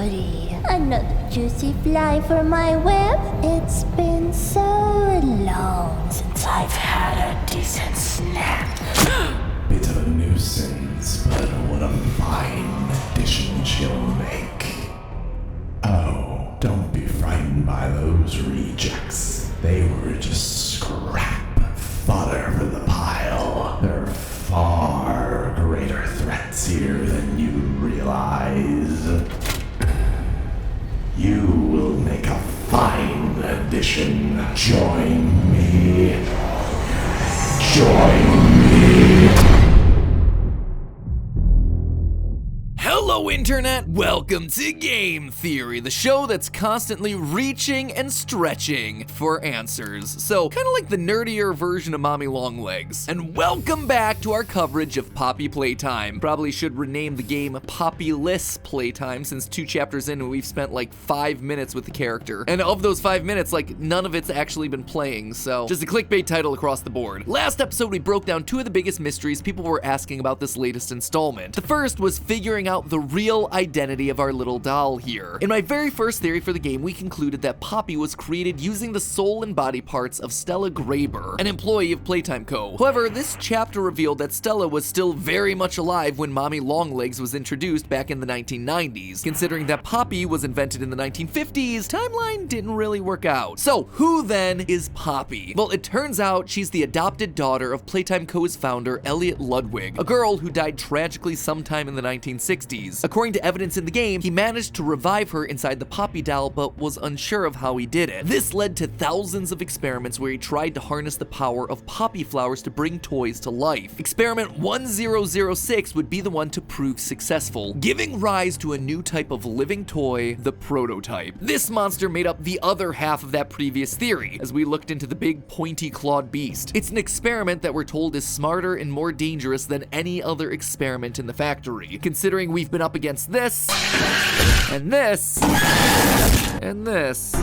goody. Another juicy fly for my web. It's been so long since I've had a decent snack. Bit of a nuisance, but what a fine addition she'll make. Oh, don't be frightened by those rejects. They were just scrap fodder for the pile. There are far greater threats here than you realize. You will make a fine addition. Join me. Join me. Hello Internet, welcome to Game Theory, the show that's constantly reaching and stretching for answers. So, kinda like the nerdier version of Mommy Longlegs. And welcome back to our coverage of Poppy Playtime. Probably should rename the game Poppy-less Playtime, since 2 chapters in and we've spent like 5 minutes with the character. And of those 5 minutes, like none of it's actually been playing, so just a clickbait title across the board. Last episode we broke down 2 of the biggest mysteries people were asking about this latest installment. The first was figuring out the real identity of our little doll here. In my very first theory for the game, we concluded that Poppy was created using the soul and body parts of Stella Graber, an employee of Playtime Co. However, this chapter revealed that Stella was still very much alive when Mommy Longlegs was introduced back in the 1990s. Considering that Poppy was invented in the 1950s, timeline didn't really work out. So, who then is Poppy? Well, it turns out she's the adopted daughter of Playtime Co.'s founder, Elliot Ludwig, a girl who died tragically sometime in the 1960s. According to evidence in the game, he managed to revive her inside the Poppy doll, but was unsure of how he did it. This led to thousands of experiments where he tried to harness the power of poppy flowers to bring toys to life. Experiment 1006 would be the one to prove successful, giving rise to a new type of living toy, the prototype. This monster made up the other half of that previous theory, as we looked into the big pointy-clawed beast. It's an experiment that we're told is smarter and more dangerous than any other experiment in the factory, considering we've been up against this, and this, and this.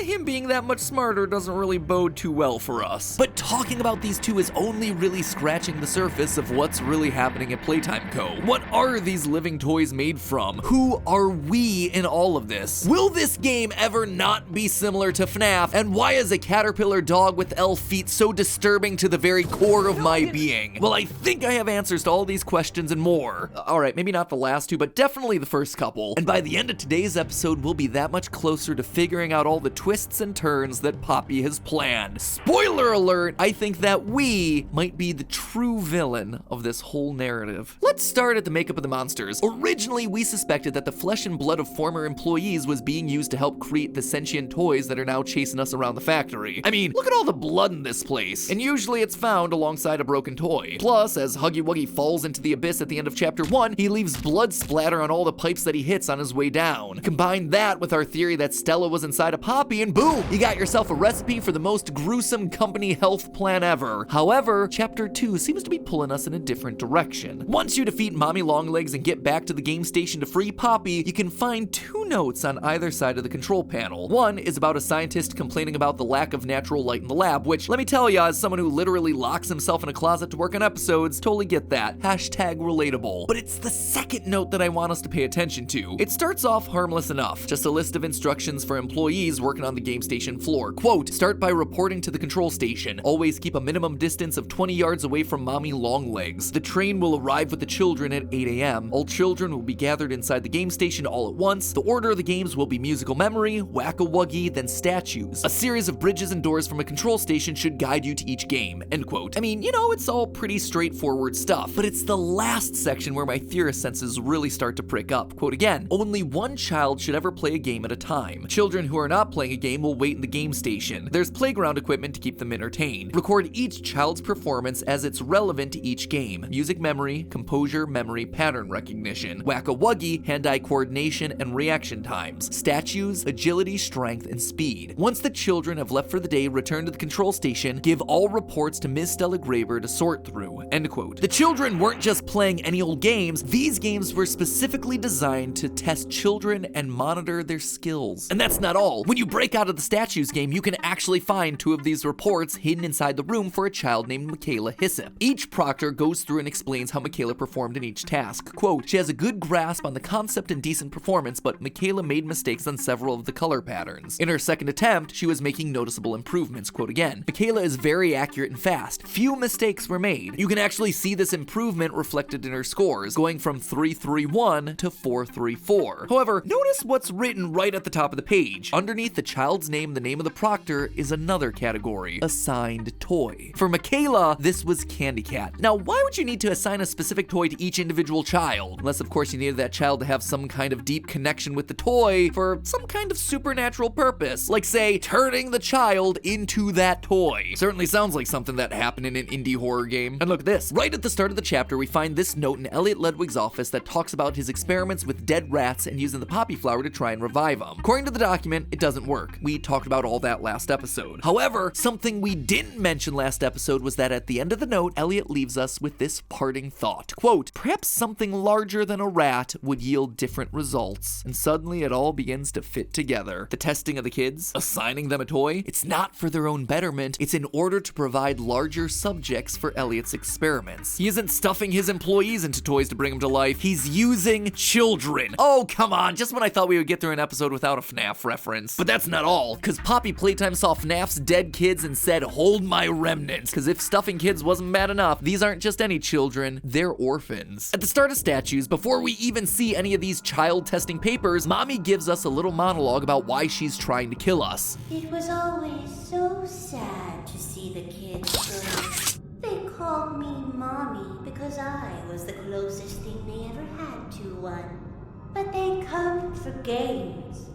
Him being that much smarter doesn't really bode too well for us. But talking about these 2 is only really scratching the surface of what's really happening at Playtime Co. What are these living toys made from? Who are we in all of this? Will this game ever not be similar to FNAF? And why is a caterpillar dog with elf feet so disturbing to the very core of my being? Well, I think I have answers to all these questions and more. Alright, maybe not the last 2, but definitely the first couple. And by the end of today's episode, we'll be that much closer to figuring out all the twists and turns that Poppy has planned. Spoiler alert, I think that we might be the true villain of this whole narrative. Let's start at the makeup of the monsters. Originally, we suspected that the flesh and blood of former employees was being used to help create the sentient toys that are now chasing us around the factory. I mean, look at all the blood in this place. And usually it's found alongside a broken toy. Plus, as Huggy Wuggy falls into the abyss at the end of chapter 1, he leaves blood splatter on all the pipes that he hits on his way down. Combine that with our theory that Stella was inside a Poppy, and boom, you got yourself a recipe for the most gruesome company health plan ever. However, chapter 2 seems to be pulling us in a different direction. Once you defeat Mommy Longlegs and get back to the game station to free Poppy, you can find 2 notes on either side of the control panel. One is about a scientist complaining about the lack of natural light in the lab, which, let me tell ya, as someone who literally locks himself in a closet to work on episodes, totally get that. Hashtag relatable. But it's the second note that I want us to pay attention to. It starts off harmless enough, just a list of instructions for employees working on the game station floor. Quote, start by reporting to the control station. Always keep a minimum distance of 20 yards away from Mommy Longlegs. The train will arrive with the children at 8 a.m. All children will be gathered inside the game station all at once. The order of the games will be musical memory, whack-a-wuggy, then statues. A series of bridges and doors from a control station should guide you to each game. End quote. I mean, you know, it's all pretty straightforward stuff, but it's the last section where my theorist senses really start to prick up. Quote again, only one child should ever play a game at a time. Children who are not playing a game will wait in the game station. There's playground equipment to keep them entertained. Record each child's performance as it's relevant to each game. Music memory, composure, memory, pattern recognition. Whack-a-wuggy, hand-eye coordination, and reaction times. Statues, agility, strength, and speed. Once the children have left for the day, return to the control station. Give all reports to Ms. Stella Graber to sort through. End quote. The children weren't just playing any old games. These games were specifically designed to test children and monitor their skills. And that's not all. When you break out screenshot of the statues game, you can actually find 2 of these reports hidden inside the room for a child named Michaela Hyssop. Each proctor goes through and explains how Michaela performed in each task. Quote, she has a good grasp on the concept and decent performance, but Michaela made mistakes on several of the color patterns. In her second attempt, she was making noticeable improvements. Quote again, Michaela is very accurate and fast. Few mistakes were made. You can actually see this improvement reflected in her scores, going from 331 to 434. However, notice what's written right at the top of the page. Underneath the child's name, the name of the proctor, is another category, assigned toy. For Michaela, this was Candy Cat. Now, why would you need to assign a specific toy to each individual child? Unless, of course, you needed that child to have some kind of deep connection with the toy for some kind of supernatural purpose, like, say, turning the child into that toy. Certainly sounds like something that happened in an indie horror game. And look at this. Right at the start of the chapter, we find this note in Elliot Ledwig's office that talks about his experiments with dead rats and using the poppy flower to try and revive them. According to the document, it doesn't work. We talked about all that last episode. However, something we didn't mention last episode was that at the end of the note, Elliot leaves us with this parting thought. Quote, perhaps something larger than a rat would yield different results. And suddenly it all begins to fit together. The testing of the kids, assigning them a toy, it's not for their own betterment, it's in order to provide larger subjects for Elliot's experiments. He isn't stuffing his employees into toys to bring them to life, he's using children. Oh, come on, just when I thought we would get through an episode without a FNAF reference. But that's not all, because Poppy Playtime saw FNAF's dead kids and said, hold my remnants, because if stuffing kids wasn't bad enough, these aren't just any children, they're orphans. At the start of Statues, before we even see any of these child testing papers, Mommy gives us a little monologue about why she's trying to kill us. It was always so sad to see the kids grow. They called me Mommy because I was the closest thing they ever had to one. But they come for games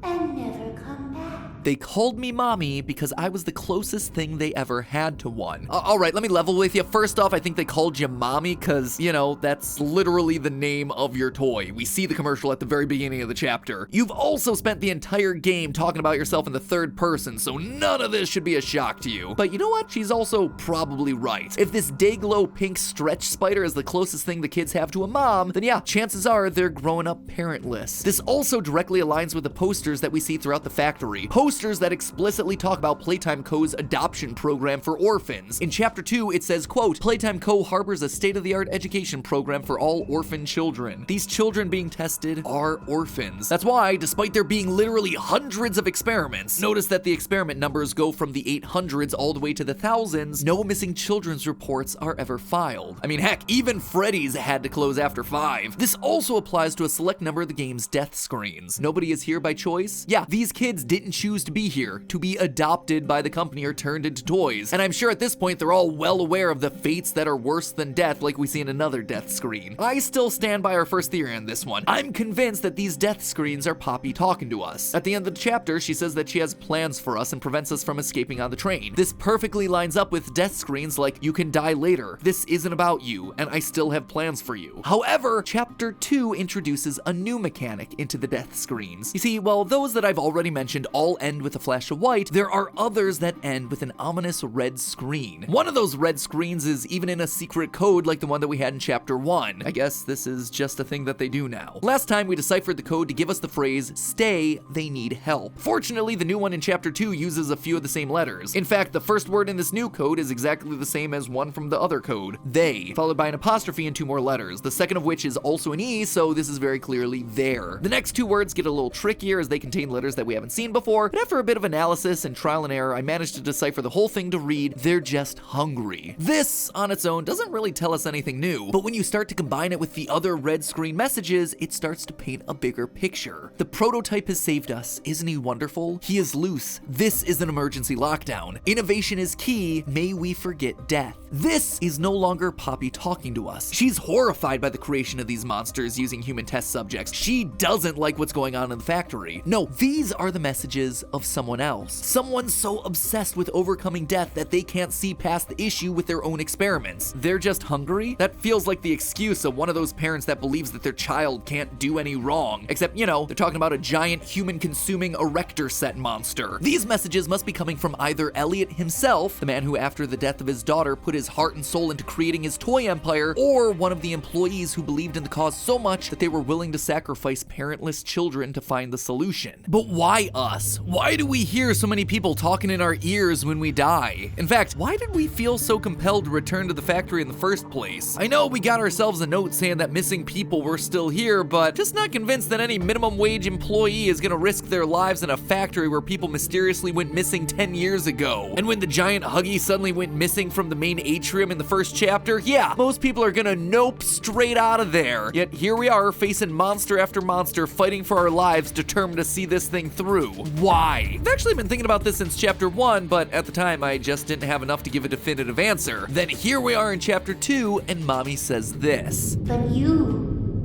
and never come back. They called me Mommy because I was the closest thing they ever had to one. All right, let me level with you. First off, I think they called you Mommy because, you know, that's literally the name of your toy. We see the commercial at the very beginning of the chapter. You've also spent the entire game talking about yourself in the third person, so none of this should be a shock to you. But you know what? She's also probably right. If this Dayglow pink stretch spider is the closest thing the kids have to a mom, then yeah, chances are they're growing up parentless. This also directly aligns with the posters that we see throughout the factory. Posters that explicitly talk about Playtime Co.'s adoption program for orphans. In Chapter 2, it says, quote, Playtime Co. harbors a state-of-the-art education program for all orphan children. These children being tested are orphans. That's why, despite there being literally hundreds of experiments, notice that the experiment numbers go from the 800s all the way to the thousands, no missing children's reports are ever filed. I mean, heck, even Freddy's had to close after 5. This also applies to a select number of the game's death screens. Nobody is here by choice? Yeah, these kids didn't choose to be here, to be adopted by the company or turned into toys. And I'm sure at this point they're all well aware of the fates that are worse than death, like we see in another death screen. I still stand by our first theory on this one. I'm convinced that these death screens are Poppy talking to us. At the end of the chapter, she says that she has plans for us and prevents us from escaping on the train. This perfectly lines up with death screens like, you can die later. This isn't about you, and I still have plans for you. However, Chapter 2 introduces a new mechanic into the death screens. You see, while those that I've already mentioned all end with a flash of white, there are others that end with an ominous red screen. One of those red screens is even in a secret code like the one that we had in Chapter 1. I guess this is just a thing that they do now. Last time we deciphered the code to give us the phrase, stay, they need help. Fortunately, the new one in Chapter 2 uses a few of the same letters. In fact, the first word in this new code is exactly the same as one from the other code, they, followed by an apostrophe and 2 more letters, the second of which is also an E, so this is very clearly there. The next 2 words get a little trickier as they contain letters that we haven't seen before, but after a bit of analysis and trial and error, I managed to decipher the whole thing to read, they're just hungry. This, on its own, doesn't really tell us anything new, but when you start to combine it with the other red screen messages, it starts to paint a bigger picture. The prototype has saved us, isn't he wonderful? He is loose. This is an emergency lockdown. Innovation is key, may we forget death. This is no longer Poppy talking to us. She's horrified by the creation of these monsters using human test subjects. She doesn't like what's going on in the factory. No, these are the messages of someone else. Someone so obsessed with overcoming death that they can't see past the issue with their own experiments. They're just hungry? That feels like the excuse of one of those parents that believes that their child can't do any wrong. Except, you know, they're talking about a giant human-consuming erector set monster. These messages must be coming from either Elliot himself, the man who after the death of his daughter put his heart and soul into creating his toy empire, or one of the employees who believed in the cause so much that they were willing to sacrifice parentless children to find the solution. But why us? Why Why do we hear so many people talking in our ears when we die? In fact, why did we feel so compelled to return to the factory in the first place? I know we got ourselves a note saying that missing people were still here, but just not convinced that any minimum wage employee is gonna risk their lives in a factory where people mysteriously went missing 10 years ago. And when the giant Huggy suddenly went missing from the main atrium in the first chapter, yeah, most people are gonna nope straight out of there. Yet here we are facing monster after monster, fighting for our lives, determined to see this thing through. Why? I've actually been thinking about this since chapter 1, but at the time I just didn't have enough to give a definitive answer. Then here we are in chapter 2, and Mommy says this. But you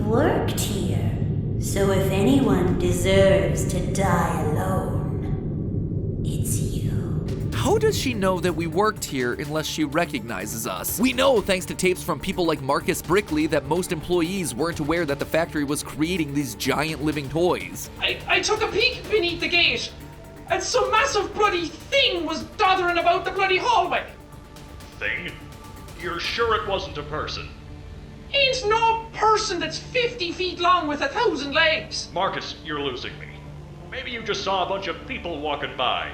worked here. So if anyone deserves to die alone, it's you. How does she know that we worked here unless she recognizes us? We know, thanks to tapes from people like Marcus Brickley, that most employees weren't aware that the factory was creating these giant living toys. I took a peek beneath the gate, and some massive bloody thing was doddering about the bloody hallway. Thing? You're sure it wasn't a person? Ain't no person that's 50 feet long with 1,000 legs. Marcus, you're losing me. Maybe you just saw a bunch of people walking by.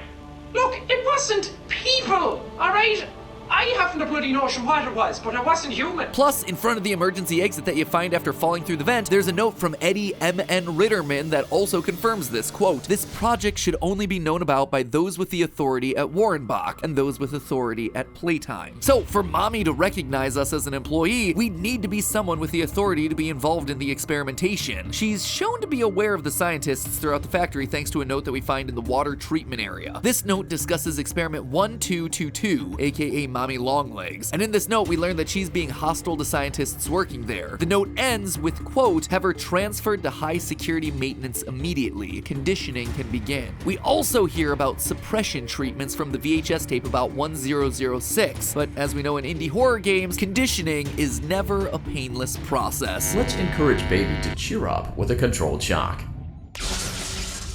Look, it wasn't people, alright? I haven't a bloody notion what it was, but it wasn't human. Plus, in front of the emergency exit that you find after falling through the vent, there's a note from Eddie M.N. Ritterman that also confirms this. Quote, "This project should only be known about by those with the authority at Warrenbach and those with authority at Playtime." So, for Mommy to recognize us as an employee, we need to be someone with the authority to be involved in the experimentation. She's shown to be aware of the scientists throughout the factory thanks to a note that we find in the water treatment area. This note discusses experiment 1222, aka Mommy Longlegs. And in this note, we learn that she's being hostile to scientists working there. The note ends with, quote, "Have her transferred to high security maintenance immediately. Conditioning can begin." We also hear about suppression treatments from the VHS tape about 1006. But as we know in indie horror games, conditioning is never a painless process. Let's encourage baby to cheer up with a controlled shock.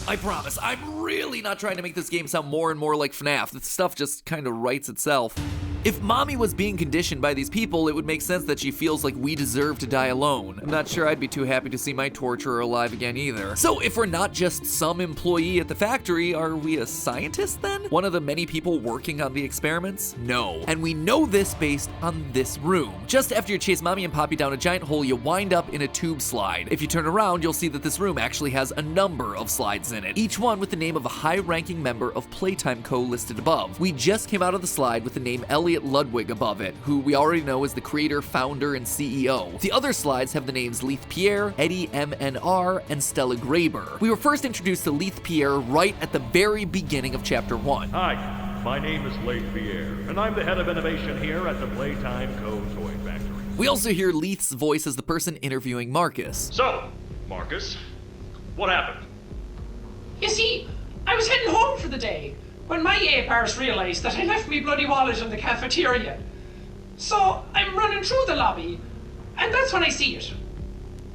I promise, I'm really not trying to make this game sound more and more like FNAF. This stuff just kind of writes itself. If Mommy was being conditioned by these people, it would make sense that she feels like we deserve to die alone. I'm not sure I'd be too happy to see my torturer alive again either. So if we're not just some employee at the factory, are we a scientist then? One of the many people working on the experiments? No. And we know this based on this room. Just after you chase Mommy and Poppy down a giant hole, you wind up in a tube slide. If you turn around, you'll see that this room actually has a number of slides in it, each one with the name of a high-ranking member of Playtime Co. listed above. We just came out of the slide with the name Elliot Ludwig above it, who we already know is the creator, founder, and CEO. The other slides have the names Leith Pierre, Eddie MNR, and Stella Graber. We were first introduced to Leith Pierre right at the very beginning of chapter 1. Hi, my name is Leith Pierre, and I'm the head of innovation here at the Playtime Co. Toy Factory. We also hear Leith's voice as the person interviewing Marcus. So, Marcus, what happened? You see, I was heading home for the day when my apars realised that I left me bloody wallet in the cafeteria. So I'm running through the lobby, and that's when I see it.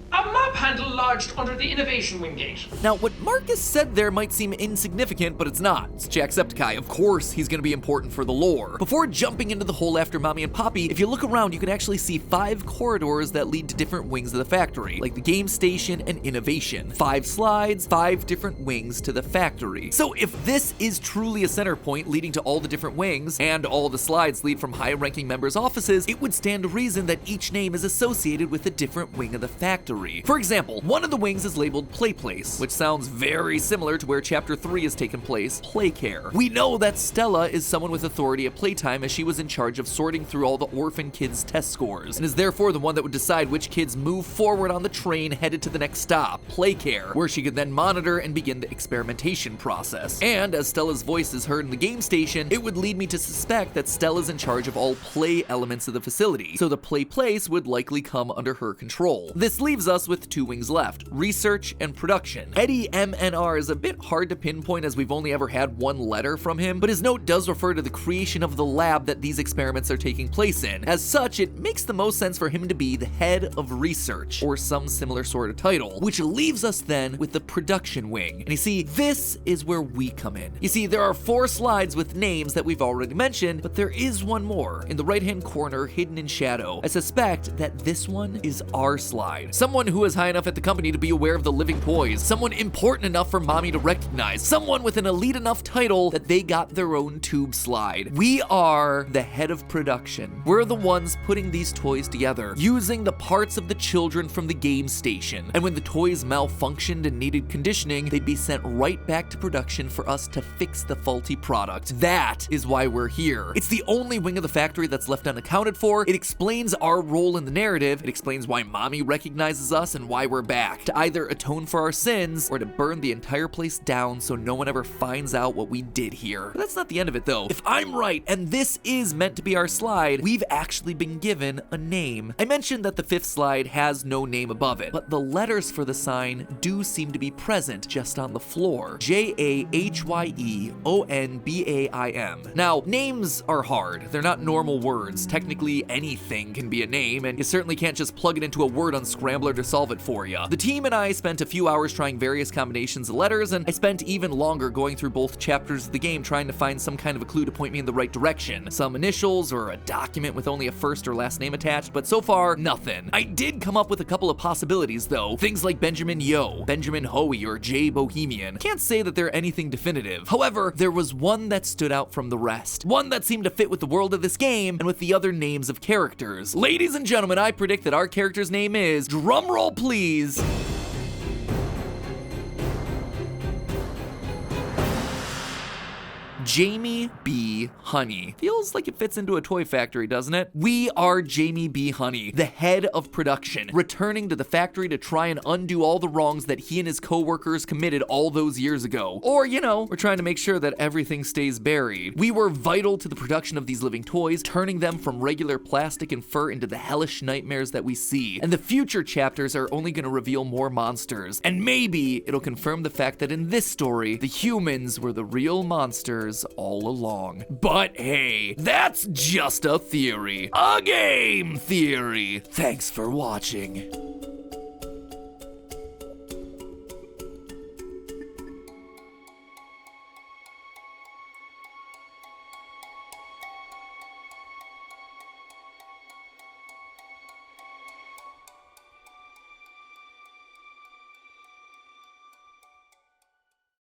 A mop handle lodged under the innovation wing gate. Now, what Marcus said there might seem insignificant, but it's not. It's Jacksepticeye. Of course, he's going to be important for the lore. Before jumping into the hole after Mommy and Poppy, if you look around, you can actually see 5 corridors that lead to different wings of the factory, like the game station and innovation. 5 slides, 5 different wings to the factory. So if this is truly a center point leading to all the different wings, and all the slides lead from high-ranking members' offices, it would stand to reason that each name is associated with a different wing of the factory. For example, one of the wings is labeled PLAYPLACE, which sounds very similar to where Chapter 3 has taken place, PlayCare. We know that Stella is someone with authority at Playtime, as she was in charge of sorting through all the orphan kids' test scores, and is therefore the one that would decide which kids move forward on the train headed to the next stop, PlayCare, where she could then monitor and begin the experimentation process. And as Stella's voice is heard in the game station, it would lead me to suspect that Stella's in charge of all play elements of the facility, so the PlayPlace would likely come under her control. This leaves us with 2 wings left, research and production. Eddie MNR is a bit hard to pinpoint as we've only ever had 1 letter from him, but his note does refer to the creation of the lab that these experiments are taking place in. As such, it makes the most sense for him to be the head of research, or some similar sort of title, which leaves us then with the production wing. And you see, this is where we come in. You see, there are 4 slides with names that we've already mentioned, but there is one more in the right-hand corner hidden in shadow. I suspect that this one is our slide. Somewhere someone who is high enough at the company to be aware of the living toys, someone important enough for mommy to recognize, someone with an elite enough title that they got their own tube slide. We are the head of production. We're the ones putting these toys together, using the parts of the children from the game station. And when the toys malfunctioned and needed conditioning, they'd be sent right back to production for us to fix the faulty product. That is why we're here. It's the only wing of the factory that's left unaccounted for. It explains our role in the narrative. It explains why mommy recognizes us and why we're back, to either atone for our sins or to burn the entire place down so no one ever finds out what we did here. But that's not the end of it though. If I'm right, and this is meant to be our slide, we've actually been given a name. I mentioned that the 5th slide has no name above it, but the letters for the sign do seem to be present just on the floor. Jahyeonbaim. Now, names are hard. They're not normal words. Technically, anything can be a name, and you certainly can't just plug it into a word unscrambler to solve it for you. The team and I spent a few hours trying various combinations of letters, and I spent even longer going through both chapters of the game trying to find some kind of a clue to point me in the right direction. Some initials or a document with only a first or last name attached, but so far, nothing. I did come up with a couple of possibilities though. Things like Benjamin Yo, Benjamin Hoey, or J Bohemian. Can't say that they're anything definitive. However, there was one that stood out from the rest. One that seemed to fit with the world of this game and with the other names of characters. Ladies and gentlemen, I predict that our character's name is, drumroll please, Jamie B. Honey. Feels like it fits into a toy factory, doesn't it? We are Jamie B. Honey, the head of production, returning to the factory to try and undo all the wrongs that he and his co-workers committed all those years ago. Or, you know, we're trying to make sure that everything stays buried. We were vital to the production of these living toys, turning them from regular plastic and fur into the hellish nightmares that we see. And the future chapters are only going to reveal more monsters. And maybe it'll confirm the fact that in this story, the humans were the real monsters all along. But hey, that's just a theory. A game theory. Thanks for watching.